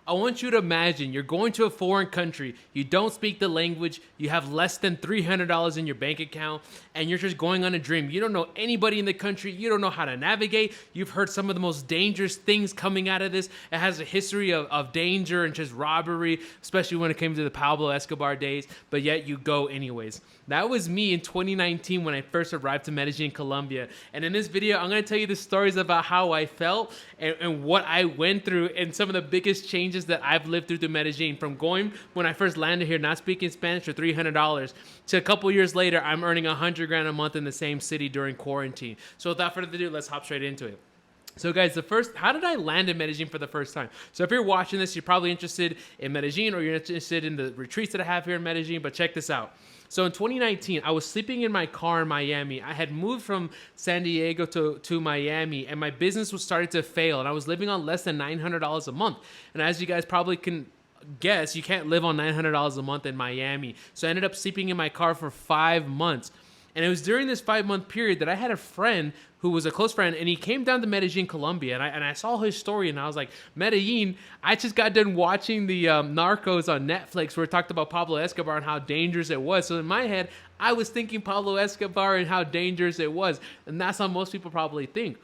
I want you to imagine you're going to a foreign country, you don't speak the language, you have less than $300 in your bank account, and you're just going on a dream. You don't know anybody in the country, you don't know how to navigate. You've heard some of the most dangerous things coming out of this. It has a history of danger and just robbery, especially when it came to the Pablo Escobar days, but yet you go anyways. That was me in 2019 when I first arrived to Medellin, Colombia. And in this video, I'm going to tell you the stories about how I felt and what I went through and some of the biggest changes that I've lived through Medellin, from going when I first landed here not speaking Spanish for $300 to a couple years later I'm earning $100,000 a month in the same city during quarantine. So without further ado, let's hop straight into it. So guys, how did I land in Medellin for the first time? So if you're watching this, you're probably interested in Medellin or you're interested in the retreats that I have here in Medellin, but check this out. So in 2019, I was sleeping in my car in Miami. I had moved from San Diego to Miami, and my business was starting to fail, and I was living on less than $900 a month. And as you guys probably can guess, you can't live on $900 a month in Miami. So I ended up sleeping in my car for 5 months. And it was during this 5-month period that I had a friend who was a close friend, and he came down to Medellin, Colombia, and I saw his story, and I was like, Medellin, I just got done watching the Narcos on Netflix where it talked about Pablo Escobar and how dangerous it was. So in my head, I was thinking Pablo Escobar and how dangerous it was, and that's how most people probably think.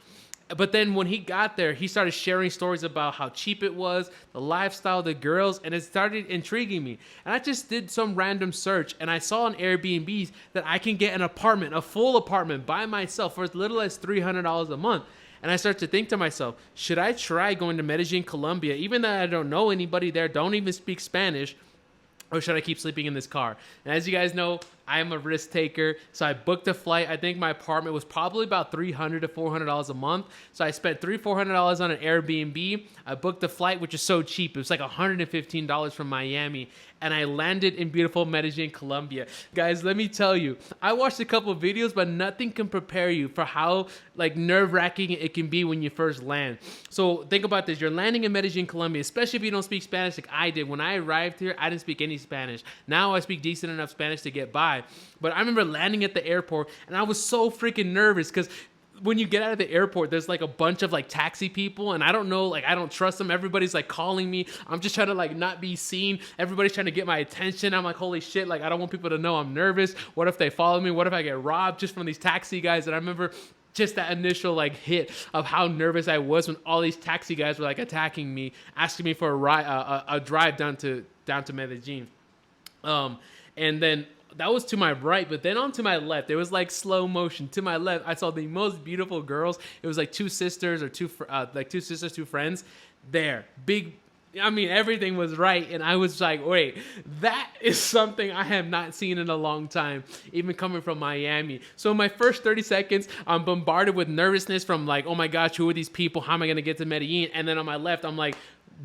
But then when he got there, he started sharing stories about how cheap it was, the lifestyle, the girls, and it started intriguing me. And I just did some random search, and I saw on Airbnbs that I can get an apartment, a full apartment by myself for as little as $300 a month. And I started to think to myself, should I try going to Medellin, Colombia, even though I don't know anybody there, don't even speak Spanish, or should I keep sleeping in this car? And as you guys know, I am a risk taker, so I booked a flight. I think my apartment was probably about $300 to $400 a month. So I spent $300-$400 on an Airbnb. I booked the flight, which is so cheap. It was like $115 from Miami, and I landed in beautiful Medellin, Colombia. Guys, let me tell you, I watched a couple of videos, but nothing can prepare you for how nerve-wracking it can be when you first land. So think about this. You're landing in Medellin, Colombia, especially if you don't speak Spanish like I did. When I arrived here, I didn't speak any Spanish. Now I speak decent enough Spanish to get by. But I remember landing at the airport, and I was so freaking nervous because when you get out of the airport, there's a bunch of taxi people, and I don't know, I don't trust them. Everybody's calling me. I'm just trying to not be seen. Everybody's trying to get my attention. I'm like, holy shit, I don't want people to know I'm nervous. What if they follow me? What if I get robbed just from these taxi guys? And I remember just that initial hit of how nervous I was when all these taxi guys were attacking me, asking me for a ride, a drive down to Medellin. And then that was to my right, but then on to my left, it was slow motion. To my left, I saw the most beautiful girls. It was two sisters or two sisters, two friends. There, big. I mean, everything was right, and I was like, wait, that is something I have not seen in a long time, even coming from Miami. So in my first 30 seconds, I'm bombarded with nervousness from oh my gosh, who are these people? How am I going to get to Medellin? And then on my left, I'm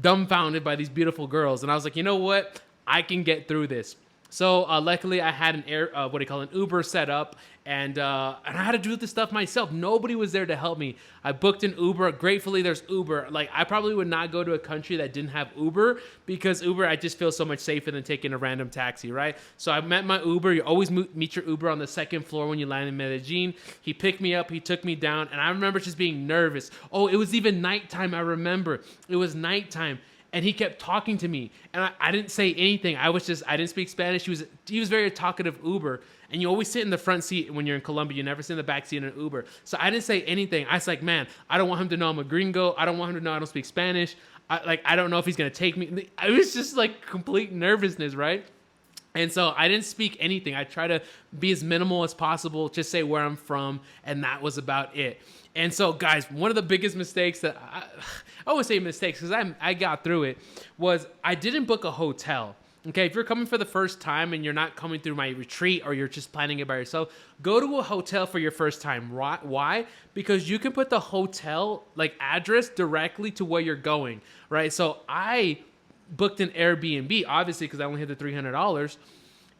dumbfounded by these beautiful girls. And I was like, you know what? I can get through this. So luckily, I had an Uber set up, and I had to do this stuff myself. Nobody was there to help me. I booked an Uber. Gratefully, there's Uber. I probably would not go to a country that didn't have Uber, because Uber, I just feel so much safer than taking a random taxi, right? So I met my Uber. You always meet your Uber on the second floor when you land in Medellin. He picked me up. He took me down, and I remember just being nervous. Oh, it was even nighttime. I remember it was nighttime. And he kept talking to me, and I didn't say anything. I didn't speak Spanish. He was very talkative Uber, and you always sit in the front seat when you're in Colombia. You never sit in the back seat in an Uber. So I didn't say anything. I was like, man, I don't want him to know I'm a gringo. I don't want him to know I don't speak Spanish. I don't know if he's gonna take me. It was just complete nervousness, right? And so I didn't speak anything. I try to be as minimal as possible, just say where I'm from, and that was about it. And so, guys, one of the biggest mistakes that I won't say mistakes because I got through it, was I didn't book a hotel. Okay, if you're coming for the first time and you're not coming through my retreat, or you're just planning it by yourself, go to a hotel for your first time. Why? Because you can put the hotel address directly to where you're going, right? So I booked an Airbnb, obviously, because I only had the $300.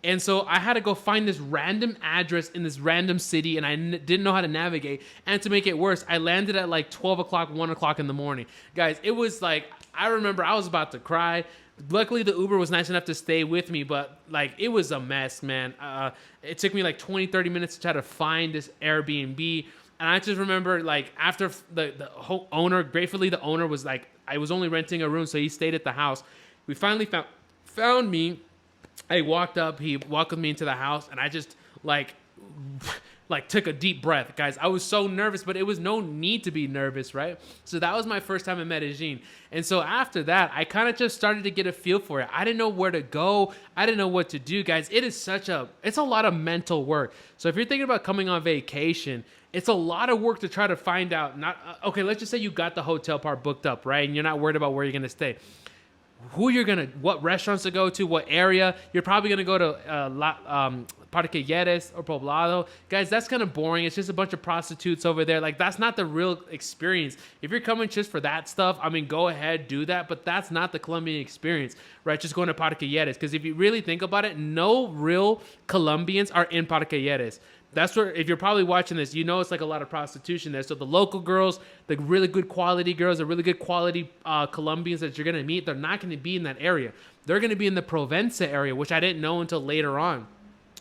And so I had to go find this random address in this random city, and I didn't know how to navigate. And to make it worse, I landed at 12 o'clock, 1 o'clock in the morning. Guys, it was I remember I was about to cry. Luckily, the Uber was nice enough to stay with me, but it was a mess, man. It took me 20, 30 minutes to try to find this Airbnb. And I just remember after the whole owner, gratefully the owner was I was only renting a room, so he stayed at the house. We finally found me. I walked up, he welcomed me into the house, and I just like took a deep breath. Guys, I was so nervous, but it was no need to be nervous, right? So that was my first time in Medellin. And so after that, I kind of just started to get a feel for it. I didn't know where to go. I didn't know what to do, guys. It's a lot of mental work. So if you're thinking about coming on vacation, it's a lot of work to try to find out. Okay, let's just say you got the hotel part booked up, right? And you're not worried about where you're going to stay. What restaurants to go to, what area. You're probably going to go to Parque Yeres or Poblado. Guys, that's kind of boring. It's just a bunch of prostitutes over there. Like, that's not the real experience. If you're coming just for that stuff, I mean, go ahead, do that. But that's not the Colombian experience, right? Just going to Parque Yeres. Because if you really think about it, no real Colombians are in Parque Yeres. That's where, if you're probably watching this, you know it's like a lot of prostitution there. So the local girls, the really good quality girls, the really good quality Colombians that you're going to meet, they're not going to be in that area. They're going to be in the Provenza area, which I didn't know until later on.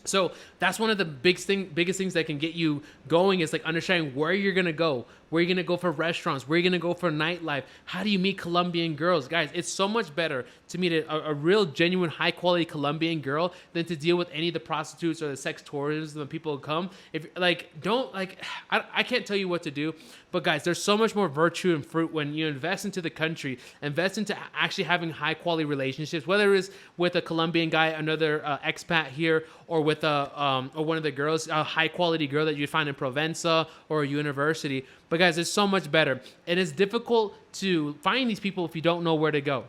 So that's one of the biggest things that can get you going is like understanding where you're going to go, where you're going to go for restaurants, where you're going to go for nightlife. How do you meet Colombian girls? Guys, it's so much better to meet a real, genuine, high-quality Colombian girl than to deal with any of the prostitutes or the sex tourism that people come. I can't tell you what to do, but guys, there's so much more virtue and fruit when you invest into the country, invest into actually having high-quality relationships, whether it's with a Colombian guy, another expat here, or with or one of the girls, a high-quality girl that you find in Provenza or a university. But guys, it's so much better. It is difficult to find these people if you don't know where to go.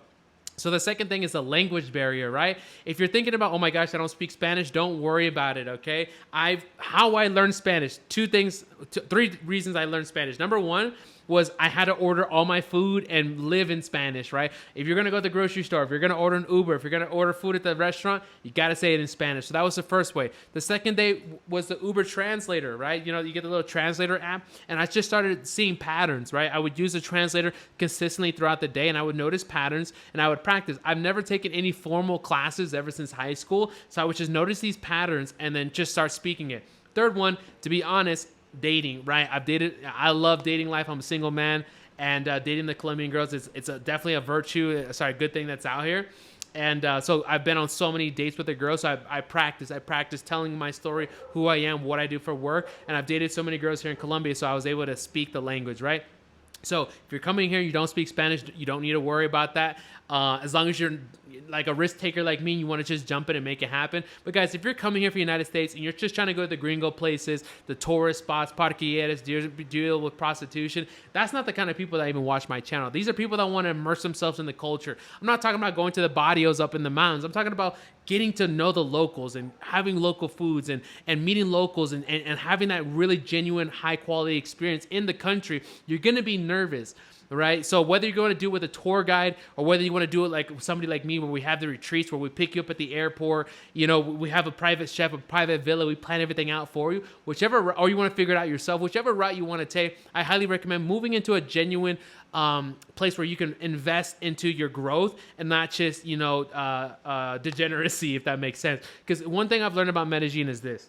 So the second thing is the language barrier, right? If you're thinking about, oh my gosh, I don't speak Spanish, don't worry about it, okay? How I learned Spanish, three reasons I learned Spanish. Number one was I had to order all my food and live in Spanish, right? If you're going to go to the grocery store, if you're going to order an Uber, if you're going to order food at the restaurant, you got to say it in Spanish. So that was the first way. The second day was the Uber translator, right? You know, you get the little translator app, and I just started seeing patterns, right? I would use the translator consistently throughout the day, and I would notice patterns, and I would practice. I've never taken any formal classes ever since high school, so I would just notice these patterns and then just start speaking it. Third one, to be honest, dating, right? I love dating life. I'm a single man, and dating the Colombian girls it's definitely a good thing that's out here. And so I've been on so many dates with the girls. So I practice telling my story, who I am, what I do for work, and I've dated so many girls here in Colombia, so I was able to speak the language, right? So if you're coming here, you don't speak Spanish, you don't need to worry about that. As long as you're like a risk taker like me, you want to just jump in and make it happen. But guys, if you're coming here for the United States and you're just trying to go to the gringo places, the tourist spots, parquilleras, deal with prostitution, that's not the kind of people that even watch my channel. These are people that want to immerse themselves in the culture. I'm not talking about going to the barrios up in the mountains. I'm talking about getting to know the locals and having local foods and meeting locals and having that really genuine high quality experience in the country. You're going to be nervous, right? So whether you're going to do it with a tour guide or whether you want to do it like somebody like me, where we have the retreats, where we pick you up at the airport, you know, we have a private chef, a private villa, we plan everything out for you, or you want to figure it out yourself, whichever route you want to take, I highly recommend moving into a genuine place where you can invest into your growth and not just, degeneracy, if that makes sense. Because one thing I've learned about Medellin is this: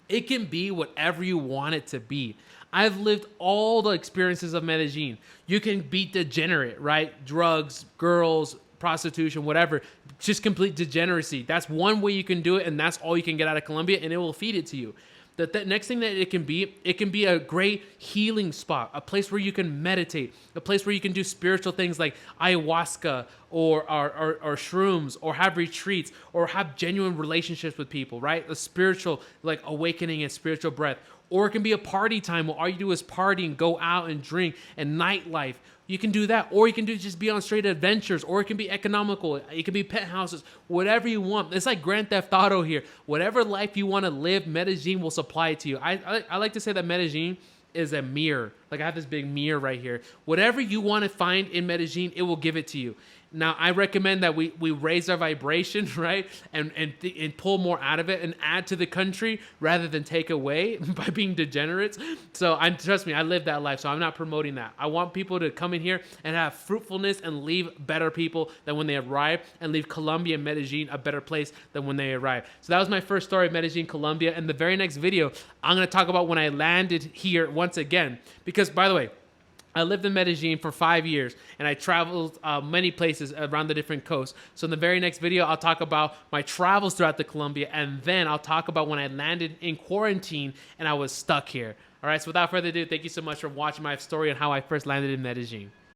it can be whatever you want it to be. I've lived all the experiences of Medellin. You can be degenerate, right? Drugs, girls, prostitution, whatever. Just complete degeneracy. That's one way you can do it, and that's all you can get out of Colombia, and it will feed it to you. The next thing that it can be a great healing spot, a place where you can meditate, a place where you can do spiritual things like ayahuasca or shrooms, or have retreats, or have genuine relationships with people, right? A spiritual, like, awakening and spiritual breath. Or it can be a party time where all you do is party and go out and drink and nightlife. You can do that. Or you can just be on straight adventures. Or it can be economical. It can be pet houses. Whatever you want. It's like Grand Theft Auto here. Whatever life you want to live, Medellin will supply it to you. I like to say that Medellin is a mirror. Like, I have this big mirror right here. Whatever you want to find in Medellin, it will give it to you. Now, I recommend that we raise our vibration, right? And pull more out of it and add to the country rather than take away by being degenerates. So trust me, I live that life, so I'm not promoting that. I want people to come in here and have fruitfulness and leave better people than when they arrive, and leave Colombia and Medellin a better place than when they arrive. So that was my first story of Medellin, Colombia. And the very next video, I'm going to talk about when I landed here once again. Because, by the way, I lived in Medellin for 5 years, and I traveled many places around the different coasts. So in the very next video, I'll talk about my travels throughout the Colombia, and then I'll talk about when I landed in quarantine and I was stuck here. All right, so without further ado, thank you so much for watching my story on how I first landed in Medellin.